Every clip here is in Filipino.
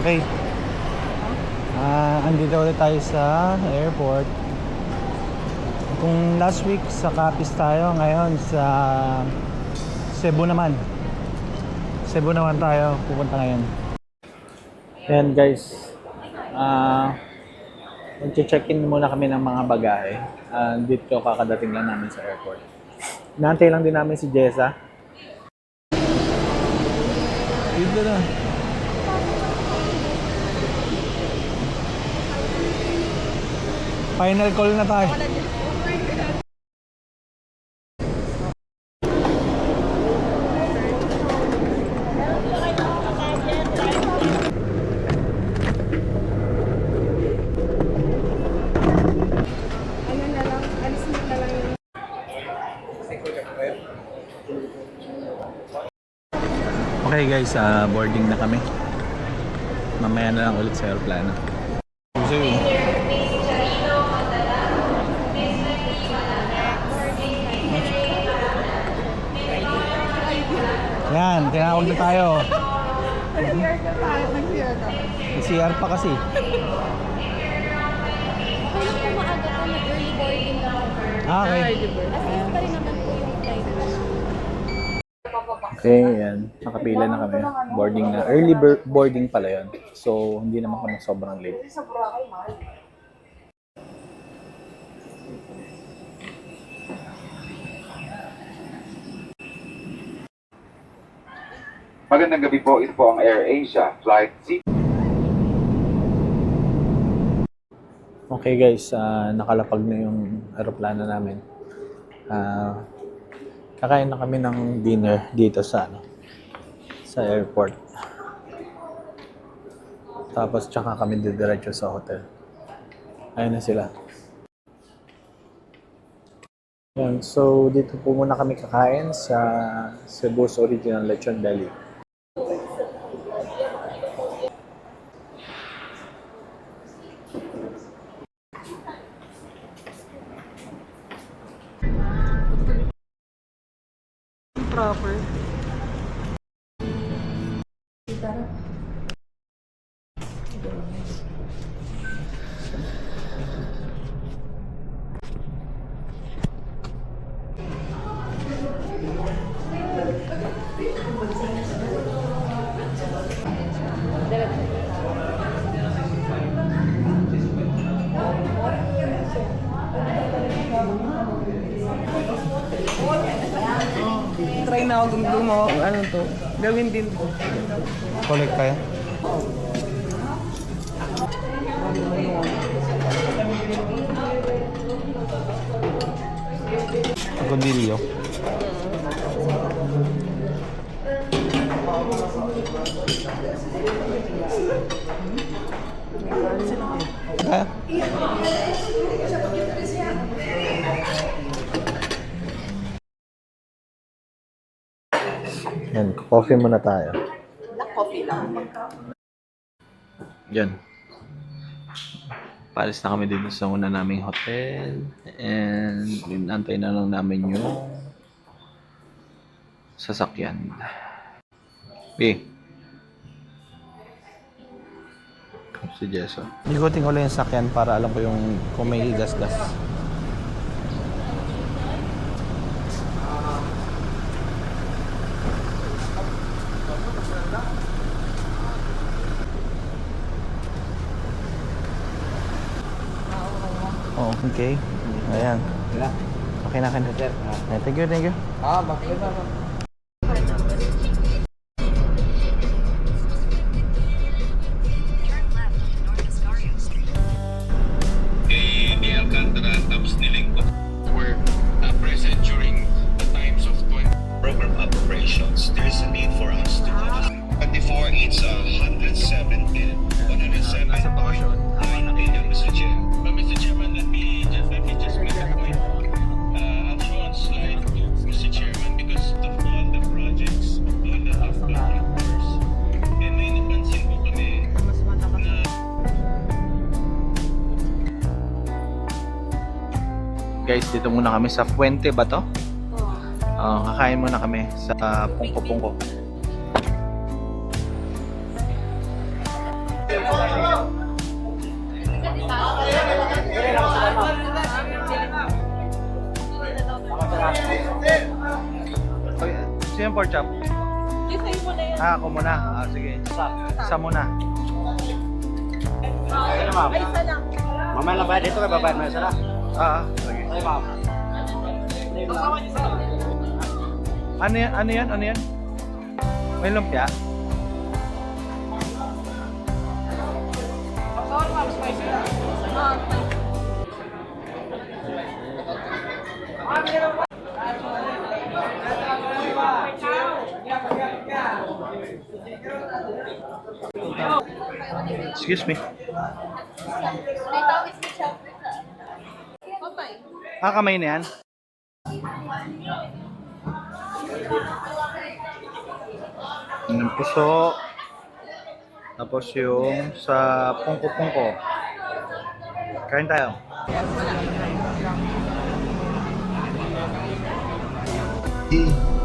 Okay. Andito ulit tayo sa airport. Kung last week sa Capiz tayo, ngayon sa Cebu naman. Cebu naman tayo pupunta ngayon. Ayan guys. Mag-check-in muna kami ng mga bagahe. Dito kakadating lang namin sa airport. Inaantay lang din namin si Jessa. Dito na. Final call na tayo. Okay guys, boarding na kami. Mamaya na lang ulit sa aeroplano. Yan, tinawag na tayo. Nag-CR ka pa, nag-CR ka. CR pa kasi. Kung maaga po, nag-early boarding lang. Okay. As is pa rin naman po yung flight. Okay, yan. Nakapila na kami. Boarding na. Early boarding pala yun. So, hindi naman kami sobrang late. Magandang gabi po, ito po ang AirAsia Flight C. Okay guys, nakalapag na yung aeroplano namin. Kakain na kami ng dinner dito sa airport. Tapos tsaka kami didiretso sa hotel. Ayun na sila. Yan, so dito po muna kami kakain sa Cebu's Original Lechon Belly. Proper. Try na ako gumawa kung ano to. Gawin din to. Collect kayo? Agondillo. Kaya? Yan, coffee muna tayo. Black coffee lang. Yan. Paalis na kami dito sa una naming hotel. And inantay na lang namin yung sasakyan. Si Jessa. Ikutin ko lang yung sasakyan para alam ko yung kung may gas-gas. Oh, okay. Ayan. Okay na kayo. Thank you, thank you. Bakit ba? Ni Alcantara tapos ni Lingkod were present during the times of program operations. There is a need for us to have 24, it's 107 billion. 107.9 billion, Mr. Chair. But Mr. Chairman, let me just make a point. I'll show on slide, Mr. Chairman, because of all the projects, all the numbers, and may napansin ko kami na Guys, dito muna kami sa Fuente ba to? Kakain muna kami sa Pungko-Pungko. Sino yung pork chop? Isa mo na yan. Ako muna. Sige. Isa muna. Ay, isa lang. Mamaya lang ba dito kay babae na sila? Sige. Ay, ma'am. Ano yan? Ano yan? Ano yan? May lumpia? Excuse me. Kamay na yan? Yung puso. Tapos yung sa pungko-pungko. Kain tayo.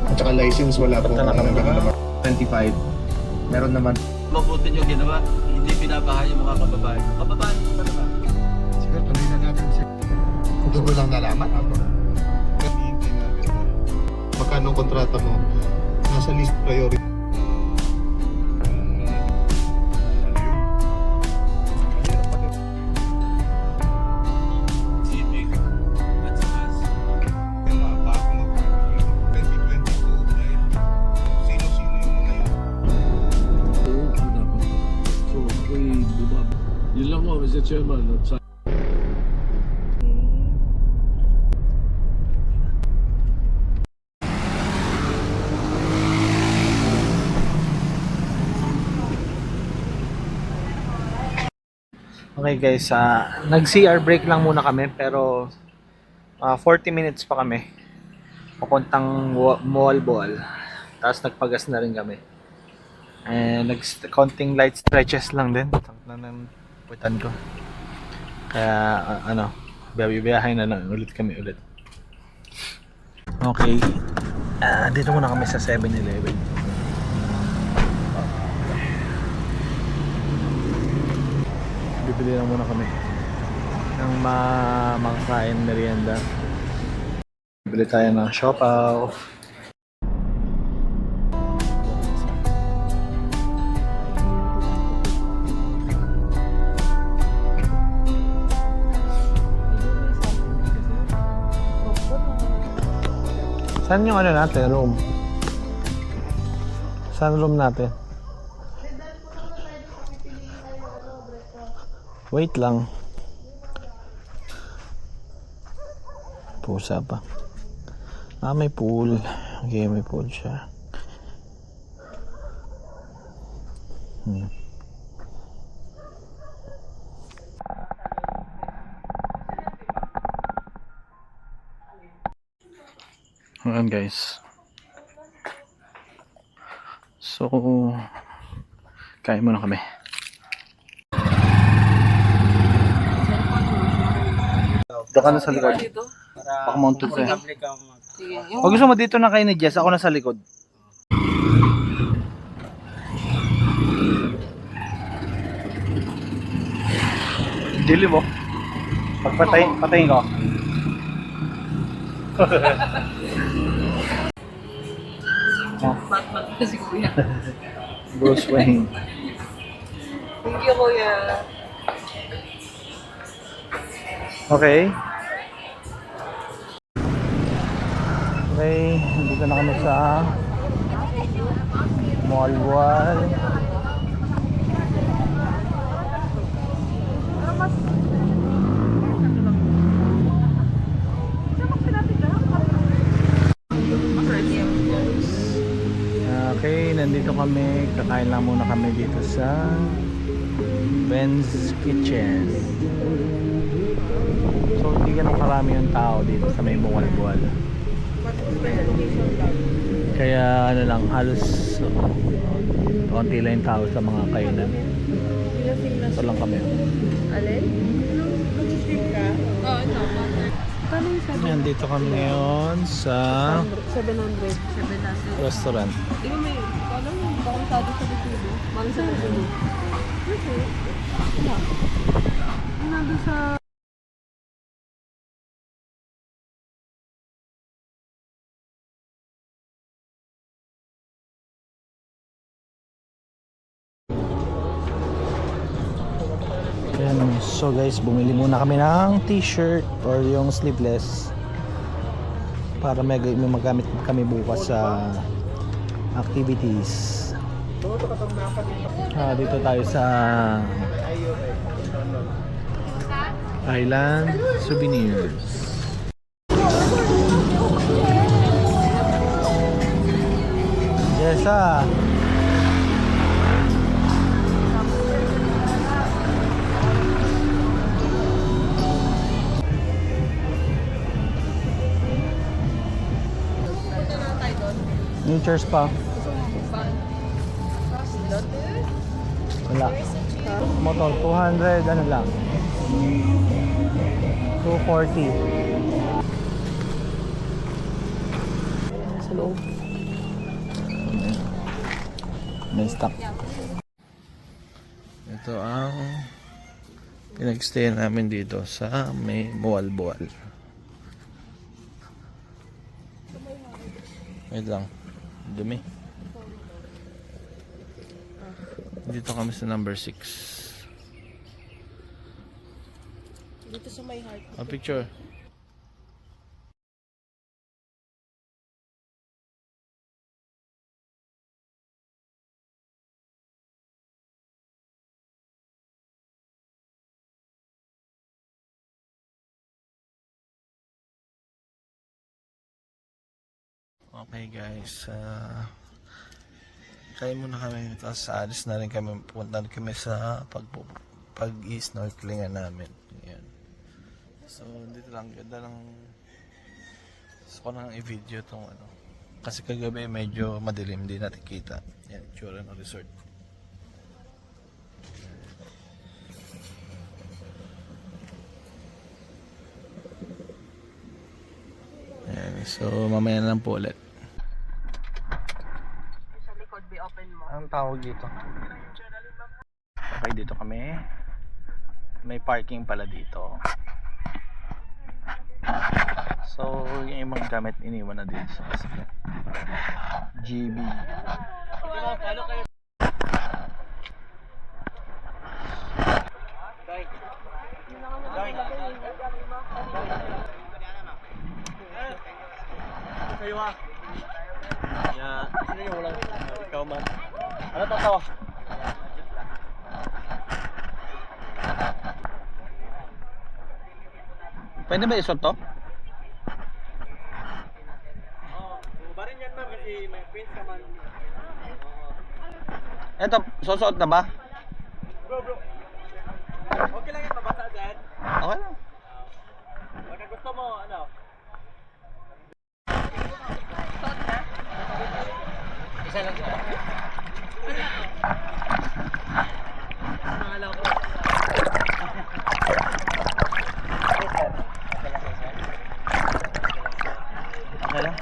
At saka license wala po. Punta na kami ba? 25. Meron naman. Mabuti nyo ginawa, hindi pinabahay yung mga kababae. Kababae pa naman. Sige, tuloy na natin siya. Kung gusto lang nalaman ako. Hihintay natin na magkano ang kontrata mo. Nasa list priority. Civic at saka Sino-sino yung mga yun? Oo, dapat. So, ako'y bumaba. Yun lang po, Mr. Chairman. At sa Okay guys, nag-CR break lang muna kami pero 40 minutes pa kami papuntang Boal. Tapos nagpagas na rin kami. And konting light stretches lang din. Ng puwitan ko. Kaya biyahe na lang ulit kami ulit. Okay. Dito muna kami sa 7-Eleven. Bibili lang muna kami ng makakain merienda. Bibili tayo ng siopaw. Saan yung natin, room? Saan room natin? Wait lang. Pusa pa. May pool. Okay, may pool siya. Ayan guys. So, kain muna kami. Doon ka na sa likod. Baka mounted ka. Pag gusto mo dito na kayo ni Jess, ako na sa likod. Dili mo. Patayin ko. Batman na si Kuya. Bruce Wayne. Thank you, Kuya. Okay. Okay, dito na kami sa Boal. Okay, nandito kami. Kakain lang muna kami dito sa Ben's Kitchen. So, hindi ganun karami yung tao dito sa may Boal. Kaya lang, halos konti lang yung tao sa mga kainan. Ito lang kami. Alin? Mag-sleep ka? Oo, no. Paano yung 700? Yan, dito kami ngayon sa 700. restaurant. Di ba may, paano yung bakong sado sa bitubo? Bakong sa bitubo? Okay. Wala. Nandun sa Ayan, so guys, bumili muna kami ng t-shirt or yung sleeveless para may magamit kami bukas sa activities. Dito tayo sa Island Souvenirs. Yes, Nature's pa. Wala. Motor, 200, ano lang. 240. Sa loob. May stock. Ito ang pinag-stay namin dito sa may Boal-Boal. Wait lang. Dumi. Dito kami sa number 6. Dito sa may heart. A picture. Okay guys, try muna kami, tapos alis na rin kami, pupunta kami sa pag-i-snorkelingan namin. Yan. So dito lang, ganda lang. Gusto ko nang i-video tong ano, kasi kagabi medyo madilim, hindi natin kita. Yan, tsura ng resort. Yan, so mamaya na lang po ulit. Anong tawag dito? Okay, dito kami. May parking pala dito. So, yung ibang gamit iniwan na dito sa sasakyan. GB. Kayo ha? Sino yung walang ikaw man? Ano to? Pwede ba isot to? Barin yan ma'am kasi may prints ka man. Eto, susuot na ba? Bro. Okay lang yan, mabasa dyan. Okay lang. Pagka gusto mo, ano? Isa lang siya. Mahalaw ko. Okay lang.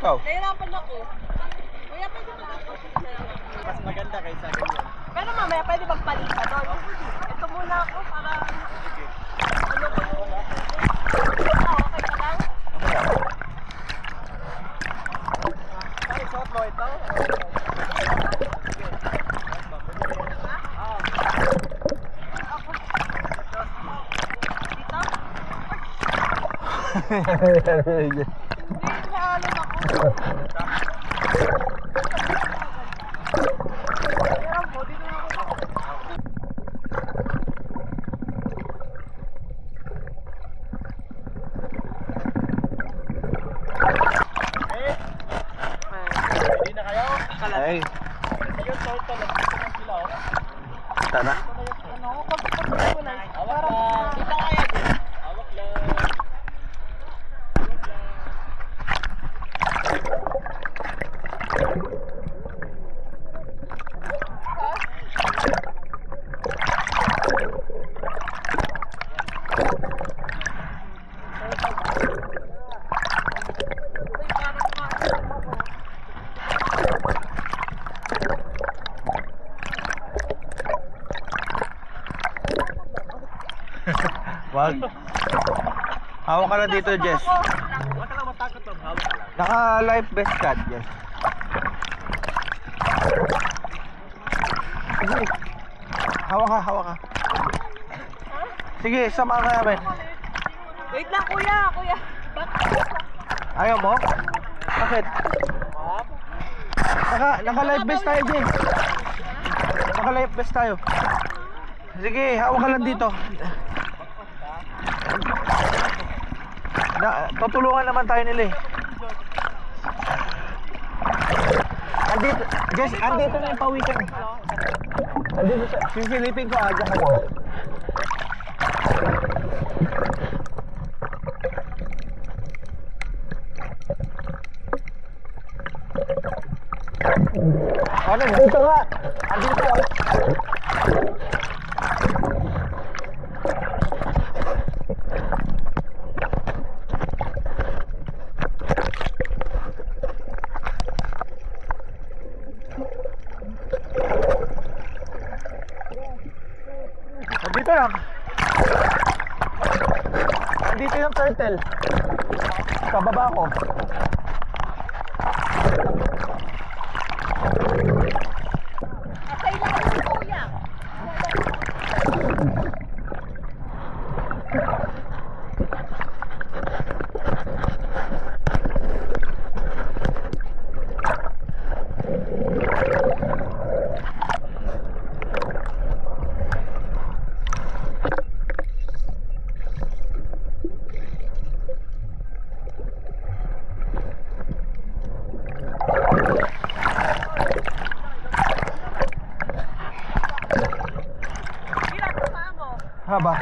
Ikaw. Nahirapan ako. Kuya, pwede mag-aquashoes na lang. Mas maganda kaysa ganyan. Pero mamaya pwede magpalit ka doon. Ito muna ako para... Ano ko yung... Okay ka lang? Ay, suot mo ito. Hindi, naalala ako. Meron po, dito na ako. Hindi na kayo? Ay, Yung suot ko, nagpito ng sila oh. tara. Ano? Wag. Hawak ka na dito, Jess. Huwag ka lang matakot, Tom. Hawak ka lang. Naka-life vest ka, Jess. Sige. Hawak ka. Sige, sama ka namin. Wait lang, kuya. Ayaw mo? Bakit? Naka-life vest tayo, Jess. Naka-life vest tayo. Sige, hawak ka lang dito. Tutulungan naman tayo nila eh. Andito, Jess, andito na yung pawikan. Andito sa, sisilipin ko, dyan ka mo. Ano, dito nga. Andito. Dito lang. Andito yung turtle. Pababa ko. Sa ilalim, kuya. Haba.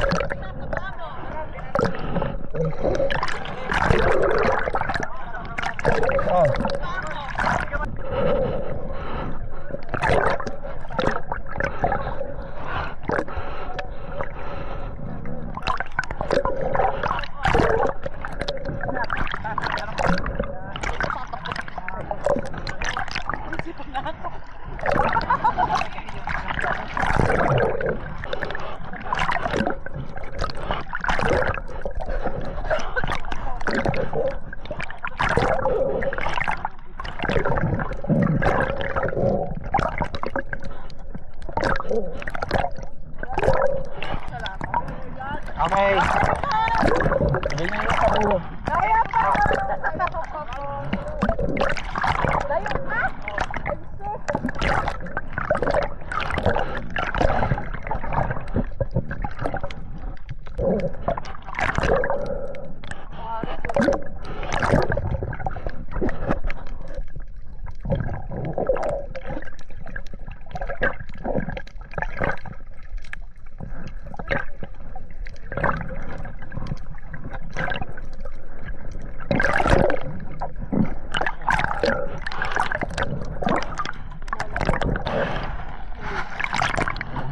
Oh. Okay. Ganyan yung kabulo. Kaya pa! Layo pa!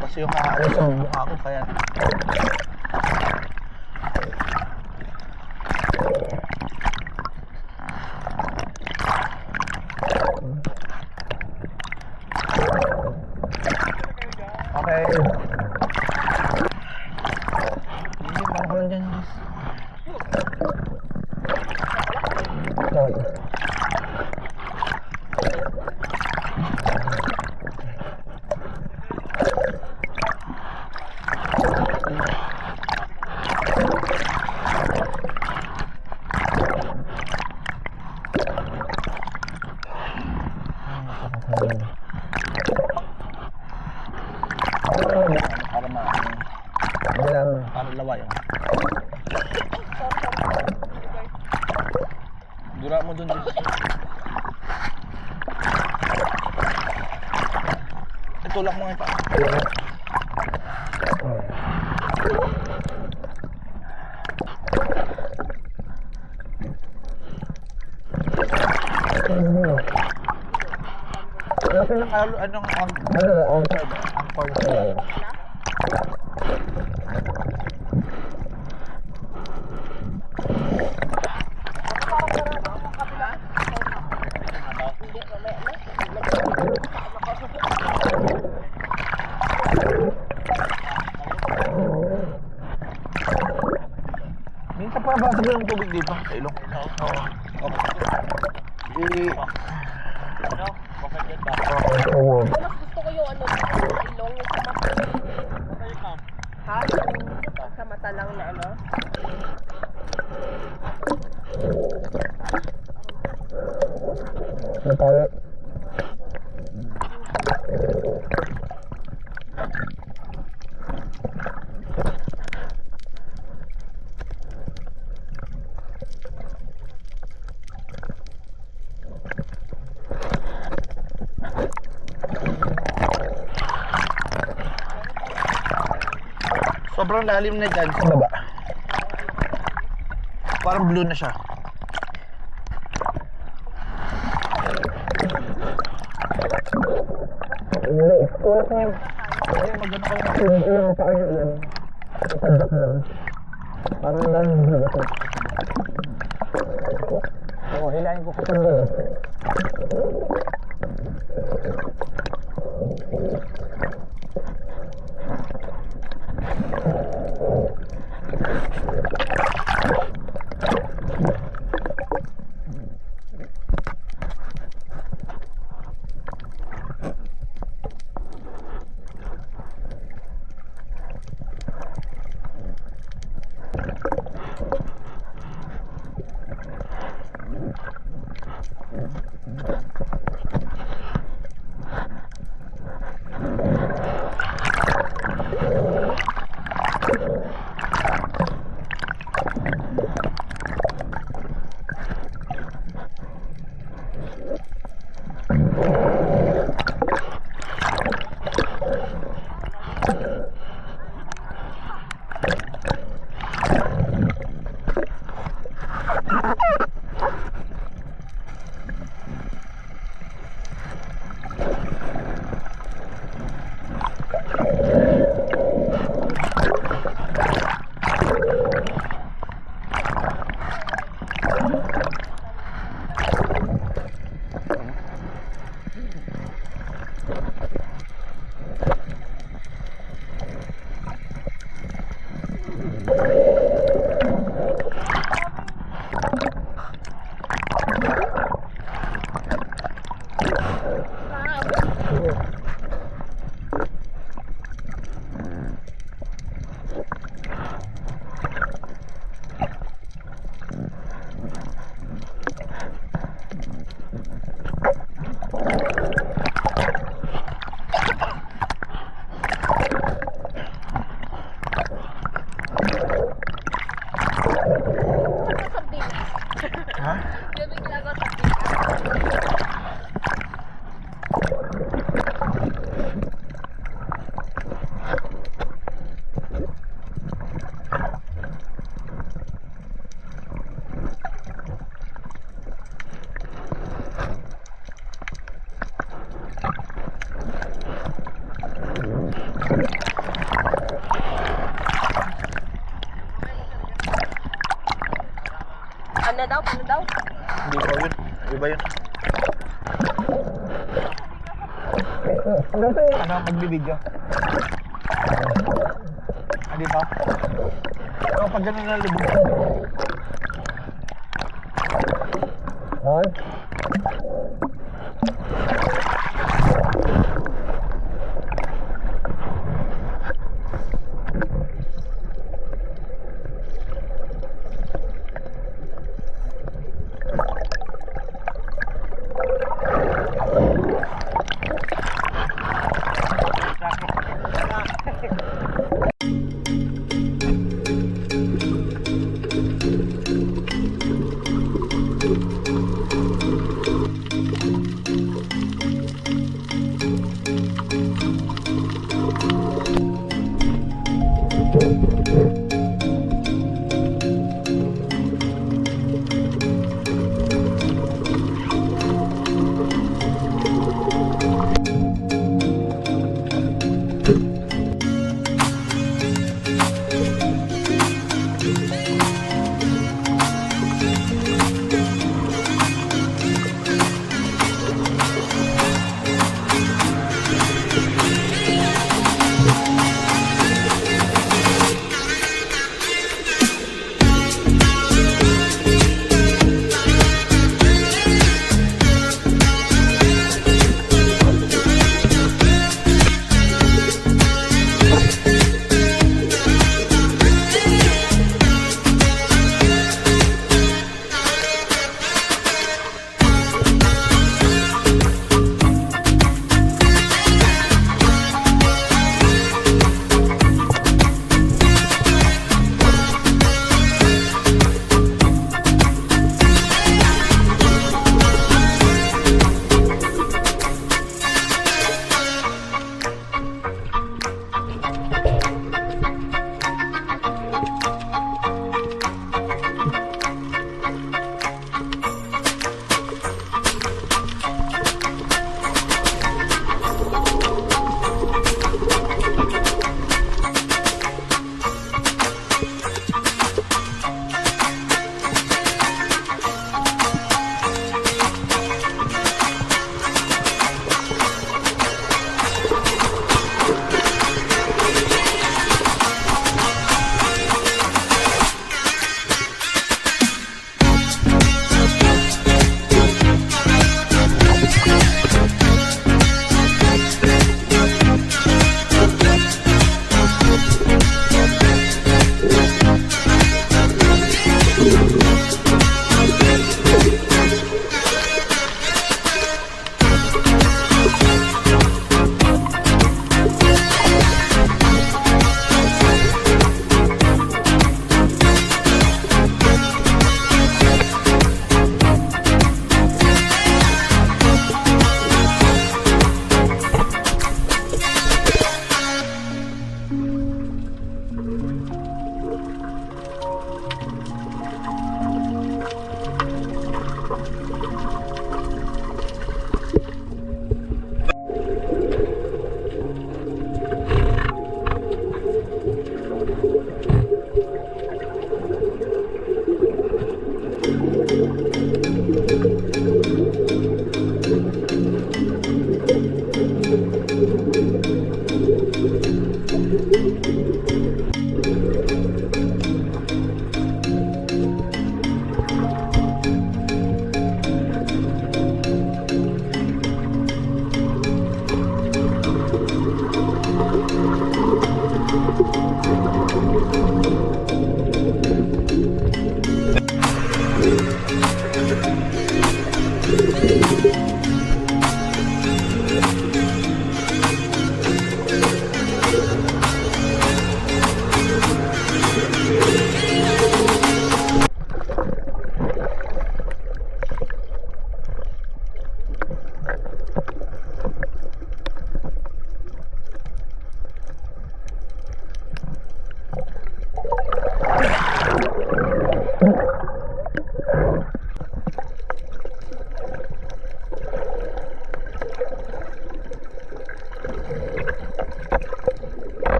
Kasi yung kakauso sa mukha ko kaya. Okay. Hindi pa ako dyan, Jess. Para laway. Dura mo dun, Jess. Itulak mo nga pa. Anong di ba? Sa ilong. Oo. Mas gusto ko yung ano, sa ilong, yung sa mata. Ha? Sa mata lang na ano? Sobrang lalim na dyan sa baba. Parang blue na siya. Ano daw? Ano daw? Hindi ko yun. Iba yun. Ano magbibideo? Dito? O, pag ganun na libog.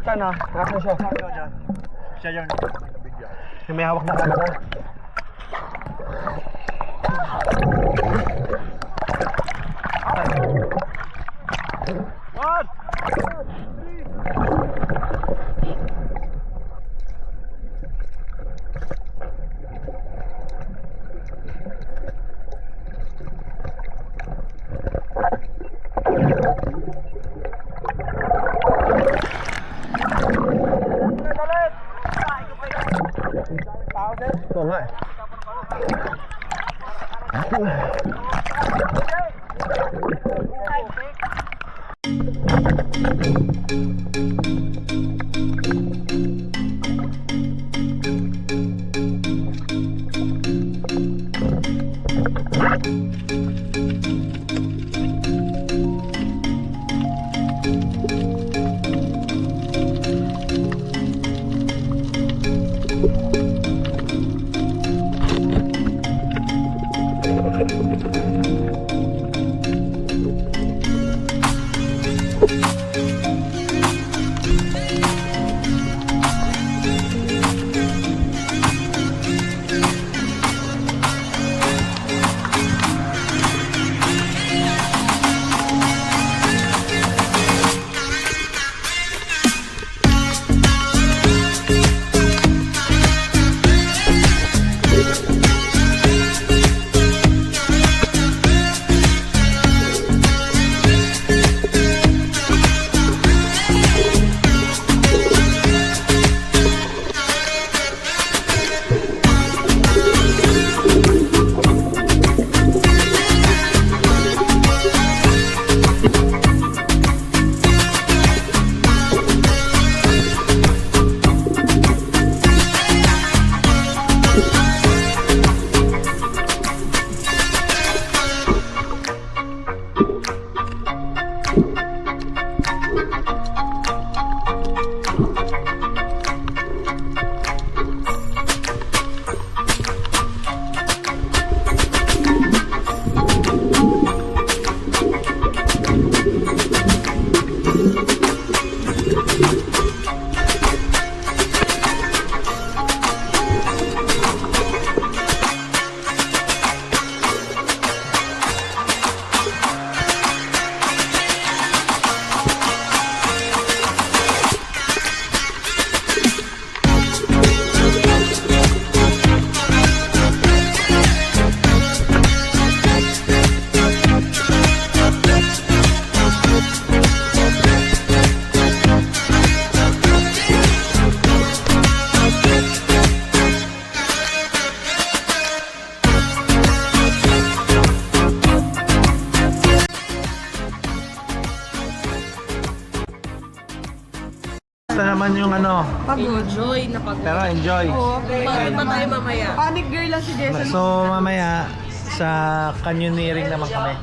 Sana, nasa siya. Siya yun. Yung may hawak na camera. What? Oo nga eh. naman yung ano. Enjoy na pag... Pero enjoy. Pagod pa tayo mamaya. Panic girl lang si Jason. So mamaya sa canyoneering naman kami.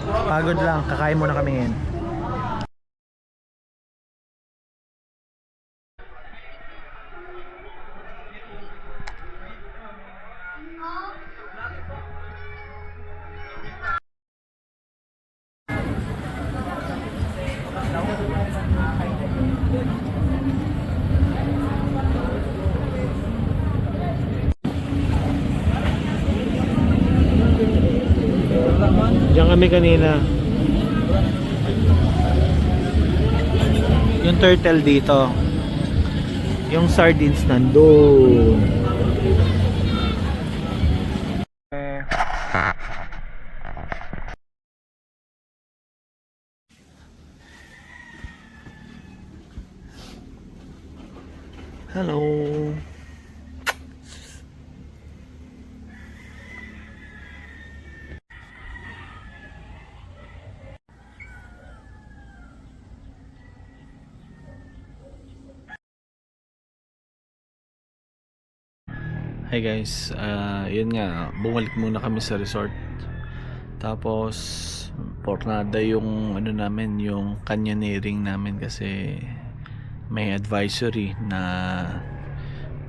Pagod lang, kakain muna kami ngayon. Diyan kami kanina. Yung turtle dito. Yung sardines nandun. Hello. Hi guys, yun nga, bumalik muna kami sa resort. Tapos pornada yung ano namin, yung canyoneering namin kasi may advisory na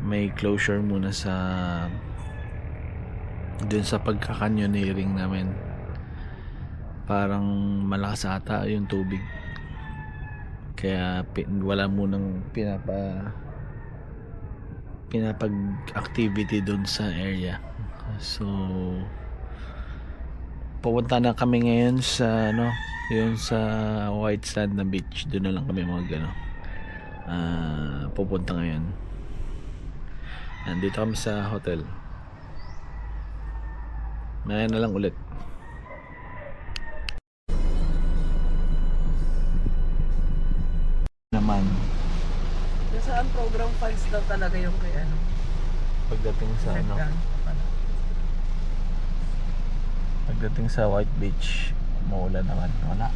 may closure muna sa dun sa pagka-canyoneering namin. Parang malakas ata yung tubig. Kaya wala munang pinapag-activity doon sa area. So pupunta na kami ngayon sa ano, yun sa White Sand na beach. Doon na lang kami pupunta ngayon. Nandito kami sa hotel. Ngayon na lang ulit. Naman Nasa ang program funds daw talaga yung kay ano. pagdating sa ano, pagdating sa White Beach, maulan naman. Wala.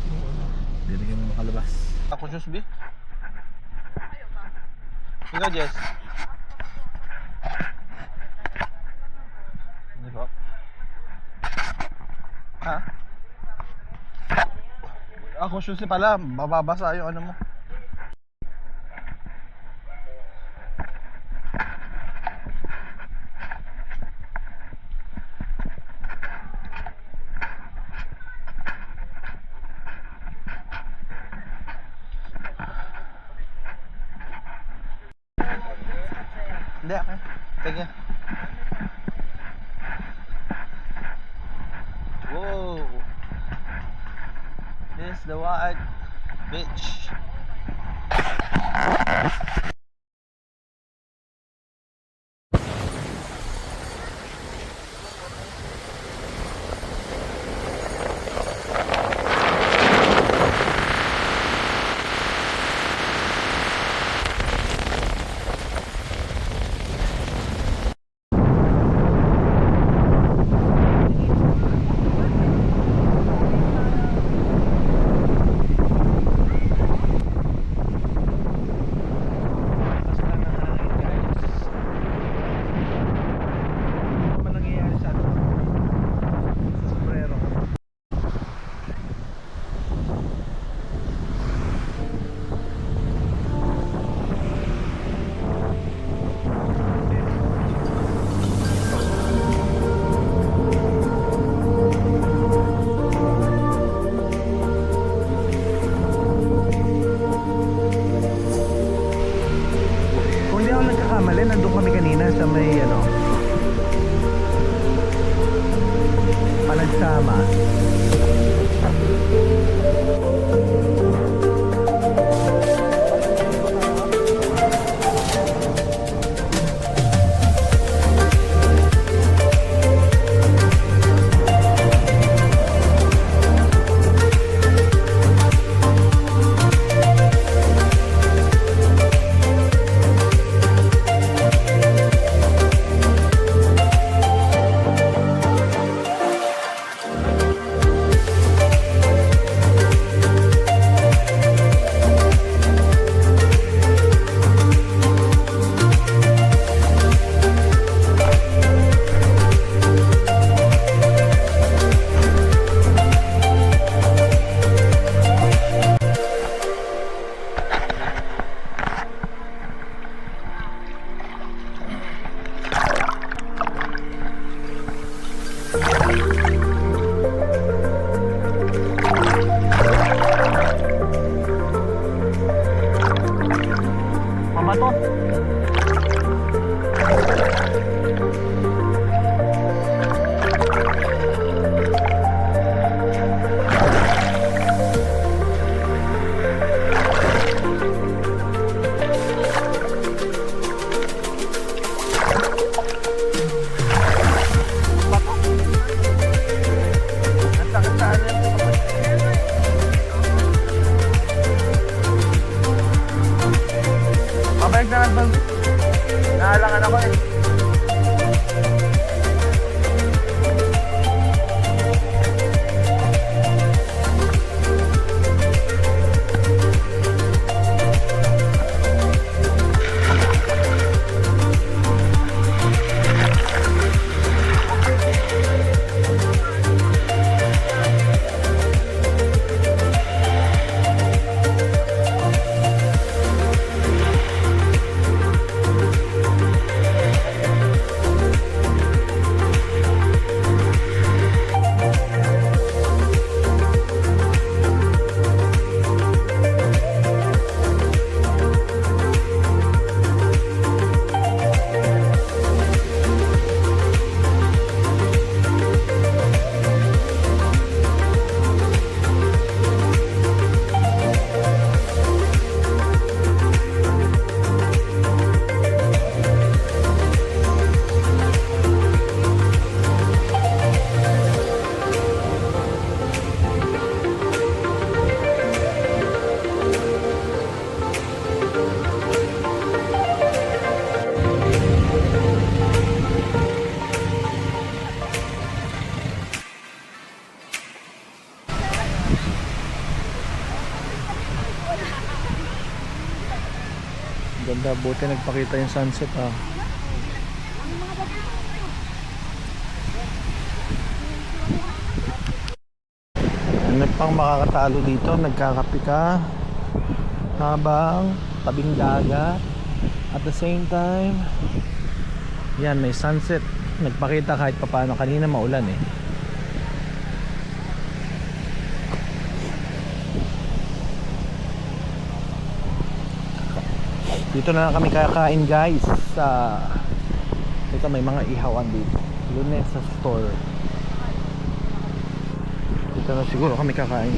Hindi rin kami makalabas. Ako Diyos, B. Ikaw, Jess. Hindi po. Ha? Ako susi pala, bababasa yung ano mo. Hindi, okay. Sige. Whoa! This is the White Beach. Nandun kami kanina sa may ano, Panagsama. Ganda, buti nagpakita yung sunset ah. Ano pang makakatalo dito? Nagkakape ka habang tabing dagat. At the same time, yan, may sunset. Nagpakita kahit papaano. Kanina maulan eh. Dito na lang kami kakain guys sa ito, may mga ihawan dito. Lunesa Store. Dito na siguro kami kakain.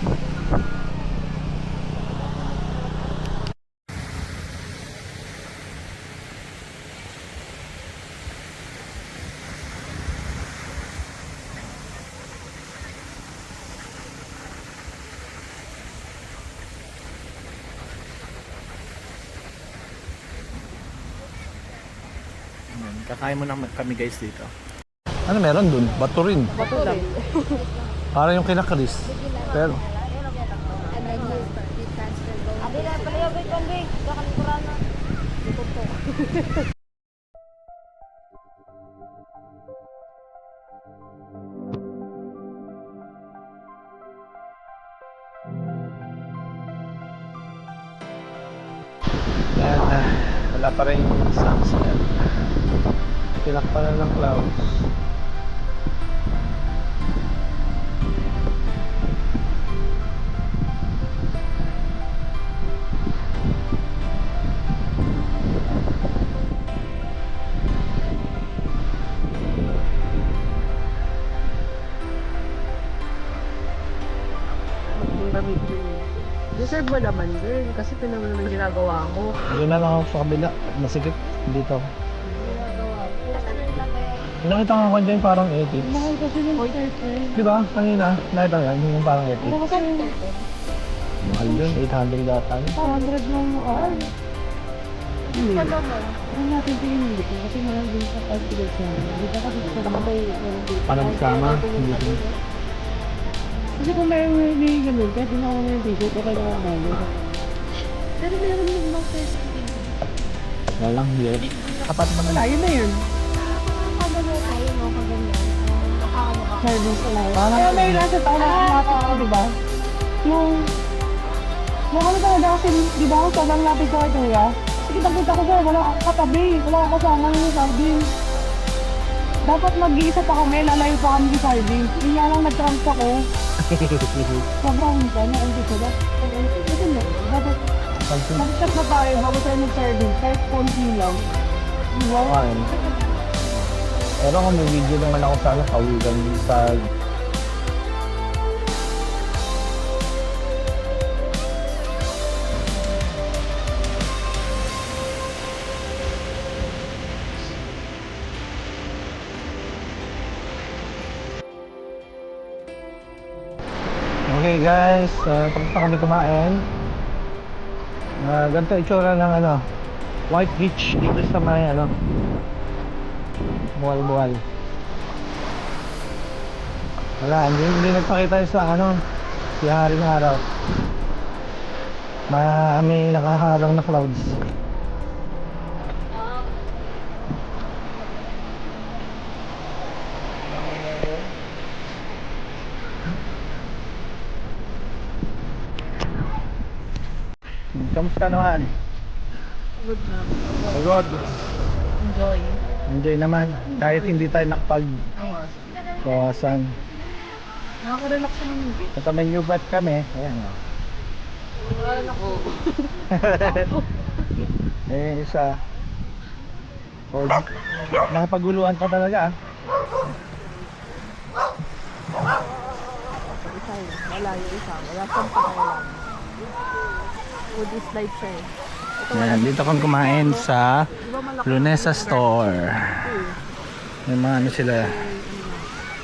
Kakain mo na kami guys dito. Ano meron dun? Bato rin. Bato lang. Para yung kina Chris. Pero And then you transfer go. Abi na, paliyabay kang big. Dakan kurana. Ito po. yan, wala pa rin yung sunset. Tinakpan na ng clouds. Deserve mo naman din kasi ito naman naman ginagawa mo. Doon na lang ako sa kabila. Masikip dito. Nakita nga ko dyan parang 80. Mahal kasi yung starter. Di ba? Kanina, nakita nga yung parang 80. Mahal yun, 800 data. 400 lang mo. Ano mo? Ano natin tingin dito? Kasi mahal din sa calculate niya. Dito kasi sa kamay. Parang sama. Hindi ko. Kasi kung mayroon mo hindi ganun, kahit di na ako ng t-shirt, okay na ako malo. Pero meron yung mga first thing. Wala lang, yun. Kapat mo na. Ayun na yun. Nakakagano tayo, no? Kaganyan. Nakakano ka. Service na lang. Parang- Kaya may nasa tayo na kumata ako, di ba? Yung ano talaga kasi, di ba, sobrang lapit ko kay Kuya. Sige, kita ko siya, wala akong katabi, wala akong kasama yung sardine. Dapat mag-iisa pa kami, lalayo pa kami sa sardine. Yun nga lang nag-trans ako. Sobrang ka na, hindi ko ba? Ito na, dapat mag-chat na tayo bago tayo mag-sardine, kahit konti lang. Di ba? Fine. Pero kung may video naman ako sana kawigan sa okay guys, tapos na kami kumain. Ganito itsura ng ano, White Beach dito sa may ano, buwal-buwal. Wala, hindi nagpakita sa ano, si Hari ng araw. May nakaharang na clouds. Kamusta naman? Good na. Pagod. Enjoy. Enjoy naman. Kahit hindi tayo nakapag-kawasan. Nakaka-relax naman yung beach. Ito may new bat kami. Ayan o. Wala na ko. Eh, isa. Oh, nakapaguluhan ka talaga ah. Isa yun. Wala yung isa. Wala siyang pakailan. Buddhist life siya eh. Ayan, dito kang kumain sa Lunesa Store. May mga ano sila.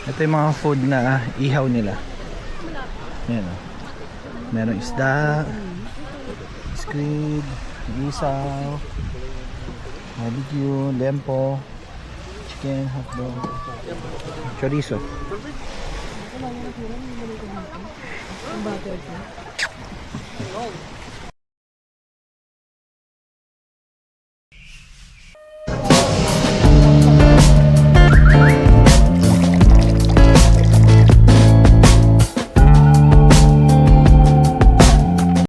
Ito yung mga food na ihaw nila. Ayan o. Merong isda, squid, isaw, barbecue, lempo, chicken, hotdog, chorizo. Ang butter siya.